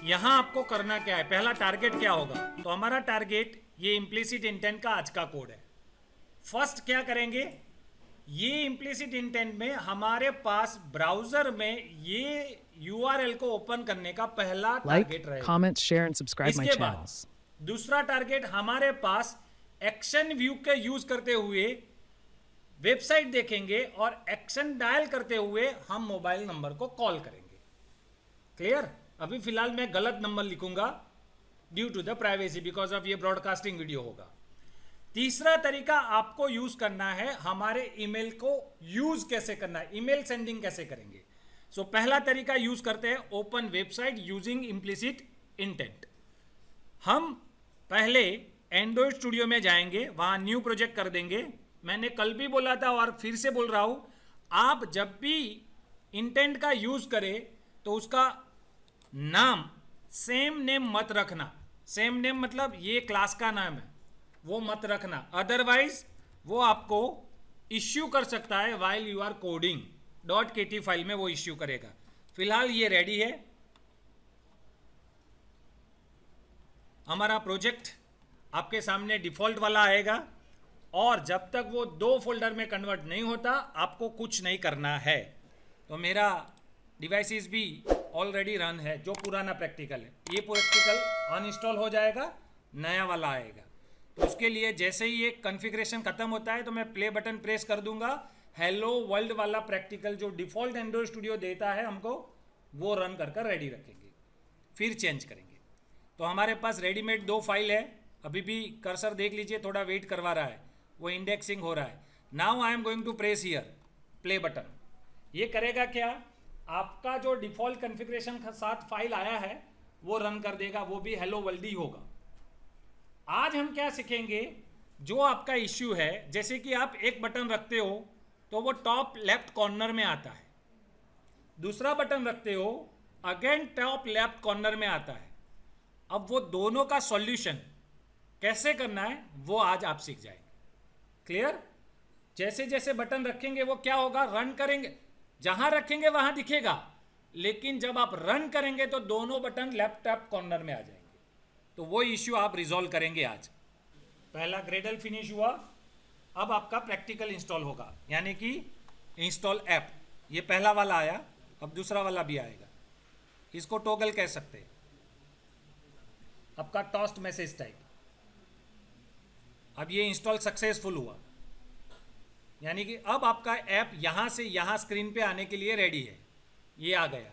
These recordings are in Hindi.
यहां आपको करना क्या है, पहला टारगेट क्या होगा, तो हमारा टारगेट ये इम्प्लिसिट इंटेंट का आज का कोड है। फर्स्ट क्या करेंगे, ये इम्प्लिसिट इंटेंट में हमारे पास ब्राउजर में ये यूआरएल को ओपन करने का पहला टारगेट रहेगा। comment, share, and subscribe my इसके बाद channels. दूसरा टारगेट हमारे पास एक्शन व्यू के यूज करते हुए वेबसाइट देखेंगे और एक्शन डायल करते हुए हम मोबाइल नंबर को कॉल करेंगे। क्लियर? अभी फिलहाल मैं गलत नंबर लिखूंगा due to the privacy, because of ये ब्रॉडकास्टिंग वीडियो होगा। तीसरा तरीका आपको यूज करना है, हमारे ईमेल को यूज कैसे करना है, ईमेल सेंडिंग कैसे करेंगे। सो पहला तरीका यूज करते हैं open website using implicit intent. हम पहले एंड्रॉइड स्टूडियो में जाएंगे, वहां न्यू प्रोजेक्ट कर देंगे। मैंने कल भी बोला था और फिर से बोल रहा हूं, आप जब भी इंटेंट का यूज करें तो उसका नाम सेम नेम मत रखना। सेम नेम मतलब ये क्लास का नाम है वो मत रखना, अदरवाइज वो आपको इश्यू कर सकता है while you are coding. .kt file में वो इश्यू करेगा। फिलहाल ये रेडी है हमारा प्रोजेक्ट, आपके सामने डिफॉल्ट वाला आएगा और जब तक वो 2 फोल्डर में कन्वर्ट नहीं होता आपको कुछ नहीं करना है। तो मेरा डिवाइसेस भी ऑलरेडी रन है, जो पुराना प्रैक्टिकल है। ये प्रैक्टिकल अनइंस्टॉल हो जाएगा, नया वाला आएगा। तो उसके लिए जैसे ही ये कॉन्फ़िगरेशन खत्म होता है तो मैं प्ले बटन प्रेस कर दूंगा, हेलो वर्ल्ड वाला प्रैक्टिकल जो डिफॉल्ट एंड्रॉइड स्टूडियो देता है हमको, वो रन कर रेडी रखेंगे, फिर चेंज करेंगे। तो हमारे पास रेडीमेड 2 फाइल है। अभी भी कर्सर देख लीजिए, थोड़ा वेट करवा रहा है, वो इंडेक्सिंग हो रहा है। Now I am going to press here play button. ये करेगा क्या, आपका जो डिफॉल्ट कॉन्फ़िगरेशन के साथ फाइल आया है वो रन कर देगा, वो भी हेलो वर्ल्ड ही होगा। आज हम क्या सीखेंगे, जो आपका इश्यू है, जैसे कि आप एक बटन रखते हो तो वो टॉप लेफ्ट कॉर्नर में आता है, दूसरा बटन रखते हो अगेन टॉप लेफ्ट कॉर्नर में आता है। अब वो दोनों का सॉल्यूशन कैसे करना है वो आज आप सीख जाएंगे। क्लियर? जैसे जैसे बटन रखेंगे वो क्या होगा, रन करेंगे, जहां रखेंगे वहां दिखेगा, लेकिन जब आप रन करेंगे तो दोनों बटन लेफ्ट टॉप कॉर्नर में आ जाएंगे। तो वो इश्यू आप रिजॉल्व करेंगे आज। पहला ग्रेडल फिनिश हुआ, अब आपका प्रैक्टिकल इंस्टॉल होगा, यानी कि इंस्टॉल ऐप। ये पहला वाला आया, अब दूसरा वाला भी आएगा। इसको टॉगल कह सकते हैं, आपका टॉस्ट मैसेज टाइप। अब ये इंस्टॉल सक्सेसफुल हुआ, यानी कि अब आपका ऐप यहां से यहां स्क्रीन पे आने के लिए रेडी है। ये आ गया,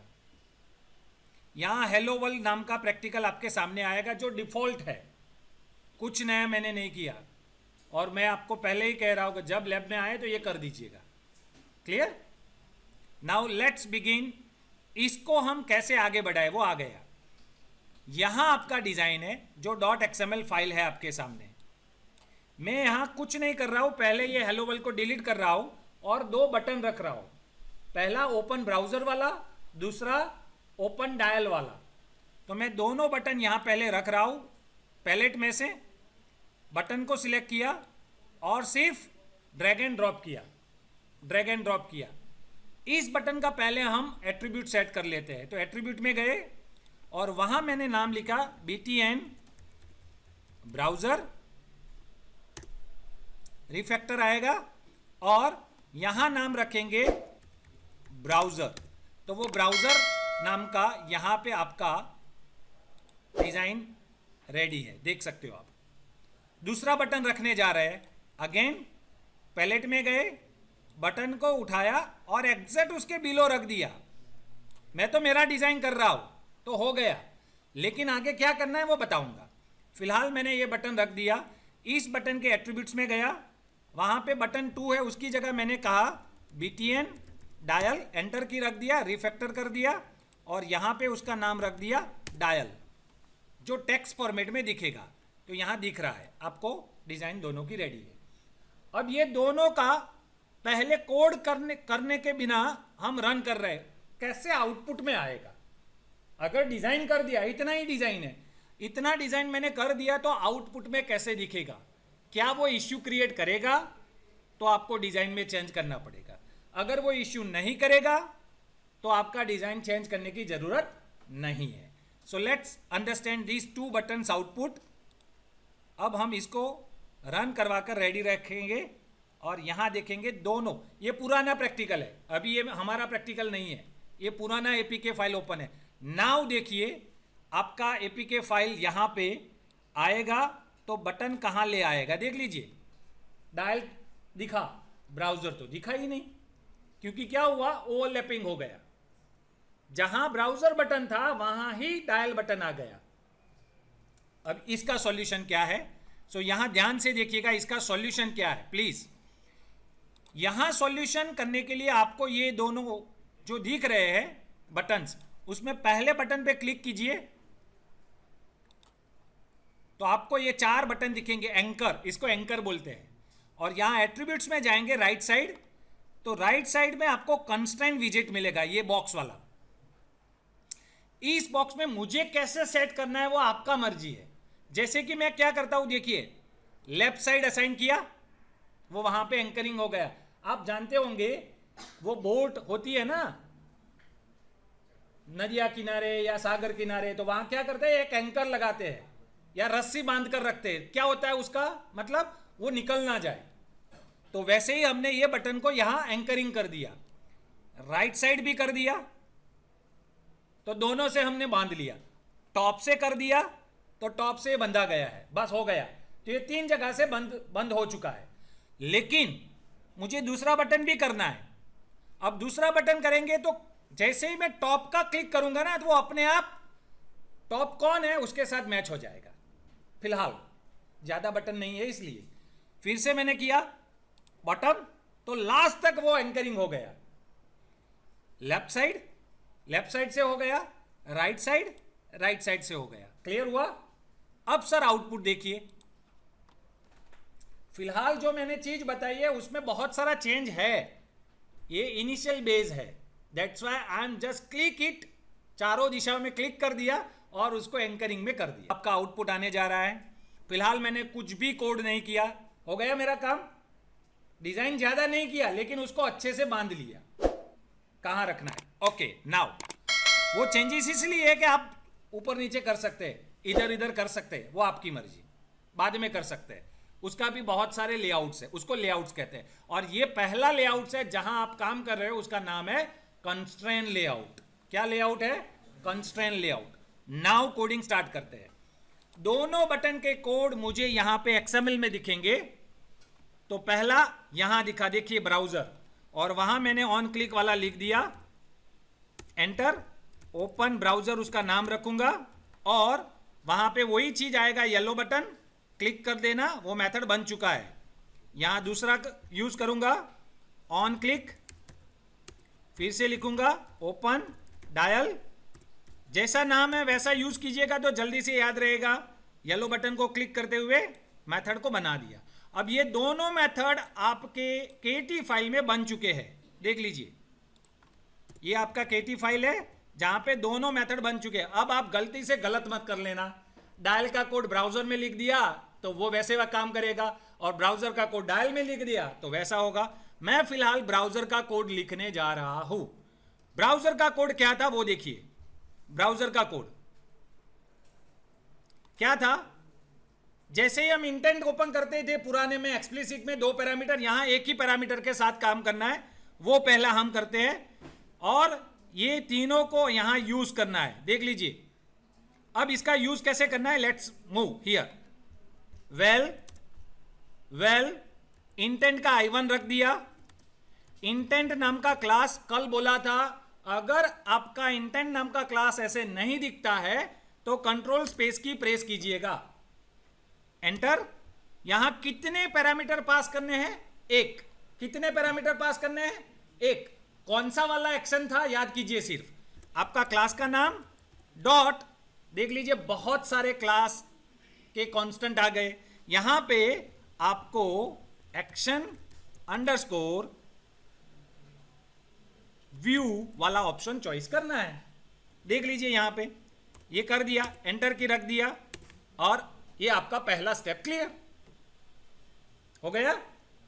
यहां हेलो वर्ल्ड नाम का प्रैक्टिकल आपके सामने आएगा जो डिफॉल्ट है, कुछ नया मैंने नहीं किया। और मैं आपको पहले ही कह रहा हूं कि जब लैब में आए तो ये कर दीजिएगा। क्लियर? Now let's begin. इसको हम कैसे आगे बढ़ाए वो आ गया। यहां आपका डिजाइन है जो .xml फाइल है आपके सामने। मैं यहां कुछ नहीं कर रहा हूं, पहले ये हेलो वर्ल्ड को डिलीट कर रहा हूं और 2 बटन रख रहा हूं, पहला ओपन ब्राउजर वाला, दूसरा ओपन डायल वाला। तो मैं दोनों बटन यहां पहले रख रहा हूं, पैलेट में से बटन को सिलेक्ट किया और सिर्फ ड्रैग एंड ड्रॉप किया, ड्रैग एंड ड्रॉप किया। इस बटन का पहले हम एट्रीब्यूट सेट कर लेते हैं। तो एट्रीब्यूट में गए और वहां मैंने नाम लिखा btn ब्राउजर, रिफैक्टर आएगा और यहां नाम रखेंगे ब्राउजर। तो वो ब्राउजर नाम का यहां पे आपका डिजाइन रेडी है, देख सकते हो आप। दूसरा बटन रखने जा रहे हैं, अगेन पैलेट में गए, बटन को उठाया और एग्जैक्ट उसके बिलो रख दिया। मैं तो मेरा डिजाइन कर रहा हूं तो हो गया, लेकिन आगे क्या करना है वो बताऊंगा। फिलहाल मैंने ये बटन रख दिया। इस बटन के एट्रीब्यूट्स में गया, वहां पे बटन 2 है, उसकी जगह मैंने कहा btn डायल, एंटर की रख दिया, रिफैक्टर कर दिया और यहां पे उसका नाम रख दिया डायल, जो टेक्स्ट फॉर्मेट में दिखेगा। तो यहां दिख रहा है आपको, डिजाइन दोनों की रेडी है। अब ये दोनों का पहले कोड करने के बिना हम रन कर रहे हैं, कैसे आउटपुट में आएगा। अगर डिजाइन कर दिया, इतना ही डिजाइन है, इतना डिजाइन मैंने कर दिया तो आउटपुट में कैसे दिखेगा, क्या वो इश्यू क्रिएट करेगा, तो आपको डिजाइन में चेंज करना पड़ेगा। अगर वो इश्यू नहीं करेगा तो आपका डिजाइन चेंज करने की जरूरत नहीं है। So let's understand these two buttons output. अब हम इसको रन करवा कर रेडी रखेंगे और यहाँ देखेंगे दोनों। ये पुराना प्रैक्टिकल है, अभी ये हमारा प्रैक्टिकल नहीं है, ये पुराना एपीके फाइल ओपन है। नाउ देखिए आपका एपीके फाइल यहाँ पे आएगा तो बटन कहाँ ले आएगा, देख लीजिए। डायल दिखा, ब्राउजर तो दिखा ही नहीं, क्योंकि क्या हुआ, ओवरलैपिंग हो गया। जहां ब्राउजर बटन था वहां ही डायल बटन आ गया। अब इसका सॉल्यूशन क्या है, सो यहां ध्यान से देखिएगा इसका सॉल्यूशन क्या है प्लीज। यहां सॉल्यूशन करने के लिए आपको ये दोनों जो दिख रहे हैं बटन्स, उसमें पहले बटन पे क्लिक कीजिए तो आपको ये 4 बटन दिखेंगे, एंकर, इसको एंकर बोलते हैं। और यहां एट्रीब्यूट्स में जाएंगे राइट साइड, तो राइट साइड में आपको कंस्ट्रेंट विजेट मिलेगा, ये बॉक्स वाला। इस बॉक्स में मुझे कैसे सेट करना है वो आपका मर्जी है। जैसे कि मैं क्या करता हूं, देखिए लेफ्ट साइड असाइन किया, वो वहां पे एंकरिंग हो गया। आप जानते होंगे वो बोट होती है ना नदिया किनारे या सागर किनारे, तो वहां क्या करते हैं, एक एंकर लगाते हैं या रस्सी बांध कर रखते हैं। क्या होता है उसका मतलब, वो निकल ना जाए। तो वैसे ही हमने ये बटन को यहां एंकरिंग कर दिया, राइट साइड भी कर दिया, तो दोनों से हमने बांध लिया। टॉप से कर दिया तो टॉप से बंधा गया है, बस हो गया। तो ये 3 जगह से बंद हो चुका है। लेकिन मुझे दूसरा बटन भी करना है। अब दूसरा बटन करेंगे तो जैसे ही मैं टॉप का क्लिक करूंगा ना, तो वो अपने आप टॉप कौन है उसके साथ मैच हो जाएगा। फिलहाल ज्यादा बटन नहीं है इसलिए। फिर से मैंने किया बटन, तो लास्ट तक वो एंकरिंग हो गया। लेफ्ट साइड से हो गया, राइट साइड से हो गया। क्लियर हुआ? अब सर आउटपुट देखिए। फिलहाल जो मैंने चीज बताई है उसमें बहुत सारा चेंज है, ये इनिशियल बेस है, that's why I am just click it, चारों दिशाओं में क्लिक कर दिया और उसको एंकरिंग में कर दिया। आपका आउटपुट आने जा रहा है। फिलहाल मैंने कुछ भी कोड नहीं किया, हो गया मेरा काम। डिजाइन ज्यादा नहीं किया लेकिन उसको अच्छे से बांध लिया कहां रखना है। ओके, नाउ वो चेंजेस इसलिए है कि आप ऊपर नीचे कर सकते हैं, इधर इधर कर सकते हैं, वो आपकी मर्जी, बाद में कर सकते हैं। उसका भी बहुत सारे लेआउट्स है, उसको लेआउट्स कहते हैं। और ये पहला लेआउट्स है जहां आप काम कर रहे हो, उसका नाम है कंस्ट्रेन लेआउट। क्या लेआउट है? Constraint layout. Now coding start करते हैं। दोनों बटन के कोड मुझे यहां पे एक्सएमएल में दिखेंगे। तो पहला यहां दिखा, देखिए ब्राउजर, और वहां मैंने ऑन क्लिक वाला लिख दिया, एंटर, ओपन ब्राउजर उसका नाम रखूंगा, और वहां पे वही चीज आएगा, येलो बटन, क्लिक कर देना, वो मेथड बन चुका है। यहां दूसरा यूज करूंगा, ऑन क्लिक, फिर से लिखूंगा ओपन डायल, जैसा नाम है वैसा यूज कीजिएगा तो जल्दी से याद रहेगा। येलो बटन को क्लिक करते हुए मेथड को बना दिया। अब ये दोनों मेथड आपके केटी फाइल में बन चुके हैं, देख लीजिए। ये आपका केटी फाइल है जहां पे दोनों मेथड बन चुके हैं। अब आप गलती से गलत मत कर लेना, डायल का कोड ब्राउजर में लिख दिया तो वो वैसे वह काम करेगा, और ब्राउजर का कोड डायल में लिख दिया तो वैसा होगा। मैं फिलहाल ब्राउजर का कोड लिखने जा रहा हूं। ब्राउजर का कोड क्या था वो देखिए। ब्राउजर का कोड क्या था, जैसे ही हम इंटेंट ओपन करते थे पुराने में एक्सप्लिसिट में 2 पैरामीटर, यहां एक ही पैरामीटर के साथ काम करना है, वो पहला हम करते हैं, और ये तीनों को यहां यूज करना है। देख लीजिए अब इसका यूज कैसे करना है, let's move here. Well intent का I1 रख दिया। इंटेंट नाम का क्लास कल बोला था, अगर आपका इंटेंट नाम का क्लास ऐसे नहीं दिखता है तो कंट्रोल स्पेस की प्रेस कीजिएगा, एंटर। यहां कितने पैरामीटर पास करने हैं? 1। कितने पैरामीटर पास करने हैं? 1। कौन सा वाला एक्शन था याद कीजिए, सिर्फ आपका क्लास का नाम डॉट, देख लीजिए बहुत सारे क्लास के कांस्टेंट आ गए। यहां पे आपको एक्शन अंडरस्कोर व्यू वाला ऑप्शन चॉइस करना है। देख लीजिए यहां पे ये कर दिया, एंटर की रख दिया, और ये आपका पहला स्टेप क्लियर हो गया।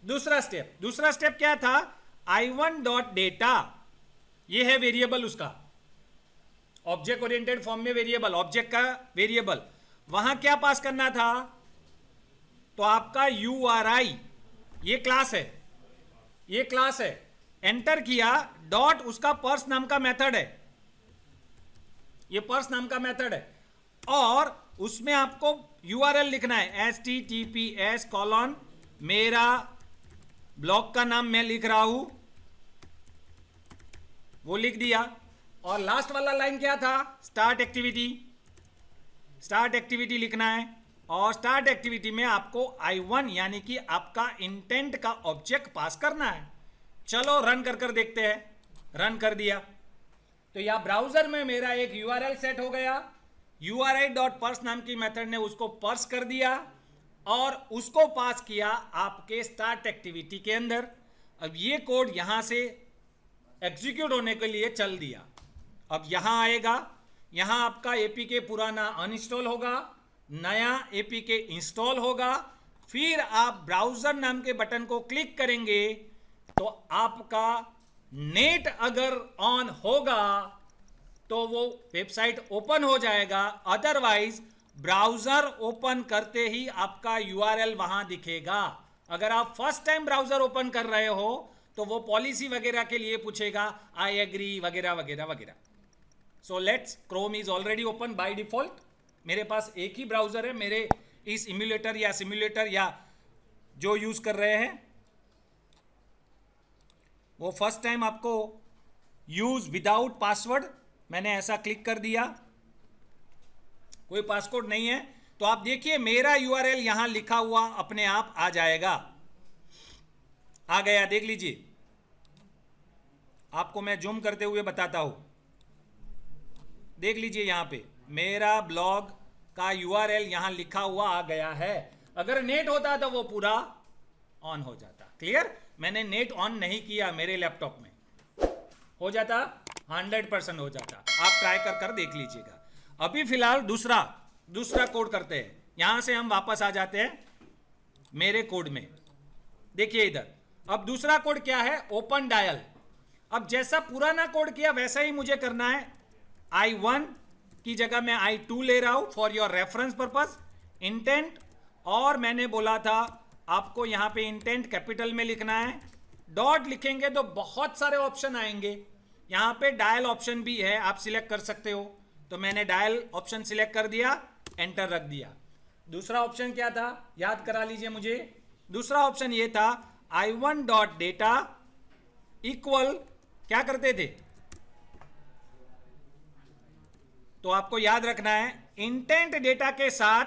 दूसरा स्टेप क्या था, I1 डॉट डेटा, ये है वेरिएबल उसका, ऑब्जेक्ट ओरिएंटेड फॉर्म में वेरिएबल, ऑब्जेक्ट का वेरिएबल, वहां क्या पास करना था? तो आपका URI, ये क्लास है, ये क्लास है, एंटर किया, डॉट उसका पर्स नाम का मेथड है, ये पर्स नाम का मेथड है, और उसमें आपको URL लिखना है, https:// मेरा ब्लॉग का नाम मैं लिख रहा हूं, वो लिख दिया। और लास्ट वाला लाइन क्या था? स्टार्ट एक्टिविटी, स्टार्ट एक्टिविटी लिखना है, और स्टार्ट एक्टिविटी में आपको I1 यानी कि आपका इंटेंट का ऑब्जेक्ट पास करना है। चलो रन कर कर देखते हैं। रन कर दिया तो यह ब्राउजर में मेरा एक URL सेट हो गया, URI.parse नाम की मेथड ने उसको पर्स कर दिया और उसको पास किया आपके स्टार्ट एक्टिविटी के अंदर। अब ये कोड यहां से एग्जीक्यूट होने के लिए चल दिया। अब यहां आएगा, यहां आपका APK पुराना अनइंस्टॉल होगा, नया APK इंस्टॉल होगा, फिर आप ब्राउजर नाम के बटन को क्लिक करेंगे तो आपका नेट अगर ऑन होगा तो वो वेबसाइट ओपन हो जाएगा, अदरवाइज ब्राउजर ओपन करते ही आपका URL वहां दिखेगा। अगर आप फर्स्ट टाइम ब्राउजर ओपन कर रहे हो तो वो पॉलिसी वगैरह के लिए पूछेगा, आई एग्री वगैरह वगैरह वगैरह। So let's, Chrome is already open by default. मेरे पास एक ही ब्राउजर है, मेरे इस इम्यूलेटर या सिम्युलेटर या जो यूज कर रहे हैं वो फर्स्ट टाइम आपको यूज विदाउट पासवर्ड, मैंने ऐसा क्लिक कर दिया, कोई पासवर्ड नहीं है, तो आप देखिए मेरा URL यहां लिखा हुआ अपने आप आ जाएगा। आ गया, देख लीजिए, आपको मैं जूम करते हुए बताता हूं। देख लीजिए यहां पे मेरा ब्लॉग का URL यहां लिखा हुआ आ गया है। अगर नेट होता तो वो पूरा ऑन हो जाता। क्लियर? मैंने नेट ऑन नहीं किया, मेरे लैपटॉप में हो जाता, 100% हो जाता। आप ट्राई कर कर देख लीजिएगा। अभी फिलहाल दूसरा कोड करते हैं। यहां से हम वापस आ जाते हैं मेरे कोड में। देखिए इधर, अब दूसरा कोड क्या है? Open dial. अब जैसा पुराना कोड किया वैसा ही मुझे करना है। I1 की जगह मैं I2 ले रहा हूं for your reference purpose. Intent, और मैंने बोला था आपको यहां पे इंटेंट कैपिटल में लिखना है। डॉट लिखेंगे तो बहुत सारे ऑप्शन आएंगे। यहां पे डायल ऑप्शन भी है, आप सिलेक्ट कर सकते हो। तो मैंने डायल ऑप्शन सिलेक्ट कर दिया, एंटर रख दिया। दूसरा ऑप्शन क्या था? याद करा लीजिए मुझे। दूसरा ऑप्शन ये था I1.data इक्वल, क्या करते थे? तो आपको याद रखना है इंटेंट डेटा के साथ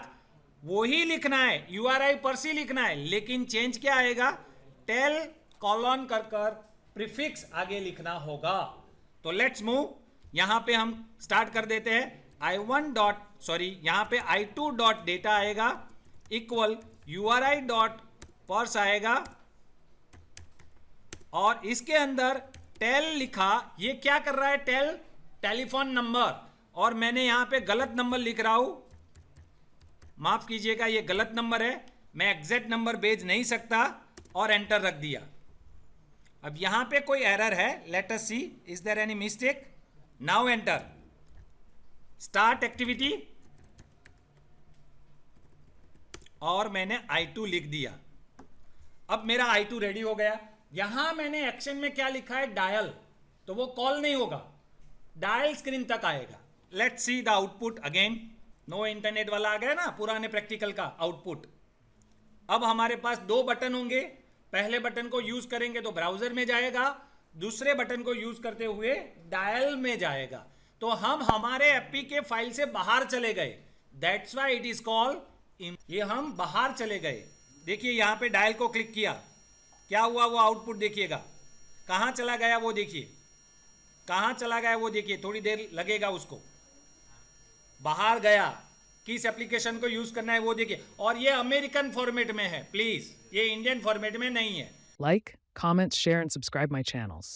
वही लिखना है, URI पर सी लिखना है, लेकिन चेंज क्या आएगा? टेल कॉलन कर कर प्रीफिक्स आगे लिखना होगा। तो लेट्स मूव, यहां पे हम स्टार्ट कर देते हैं। यहां पे I2.data आएगा इक्वल URI.parse आएगा, और इसके अंदर टेल लिखा। ये क्या कर रहा है? टेल टेलीफोन नंबर, और मैंने यहां पे गलत नंबर लिख रहा हूं, माफ कीजिएगा, ये गलत नंबर है, मैं एग्जैक्ट नंबर भेज नहीं सकता, और एंटर रख दिया। अब यहां पे कोई एरर है, let us see, is there any mistake? Now enter, start activity, और मैंने I2 लिख दिया। अब मेरा I2 रेडी हो गया। यहां मैंने एक्शन में क्या लिखा है? डायल, तो वो कॉल नहीं होगा, डायल स्क्रीन तक आएगा। Let's see the output again. No internet वाला आ गया ना, पुराने प्रैक्टिकल का आउटपुट। अब हमारे पास दो बटन होंगे, पहले बटन को यूज करेंगे तो ब्राउजर में जाएगा, दूसरे बटन को यूज करते हुए डायल में जाएगा। तो हम हमारे एपीके फाइल से बाहर चले गए, that's why it is called, ये हम बाहर चले गए। देखिए यहां पे डायल को क्लिक किया, क्या हुआ? वो आउटपुट देखिएगा, कहां चला गया वो देखिए, कहां चला गया वो देखिए, थोड़ी देर लगेगा उसको, बाहर गया। किस एप्लीकेशन को यूज करना है वो देखिए, और ये अमेरिकन फॉर्मेट में है, प्लीज, ये इंडियन फॉर्मेट में नहीं है। Like, comment, share, and subscribe my channels.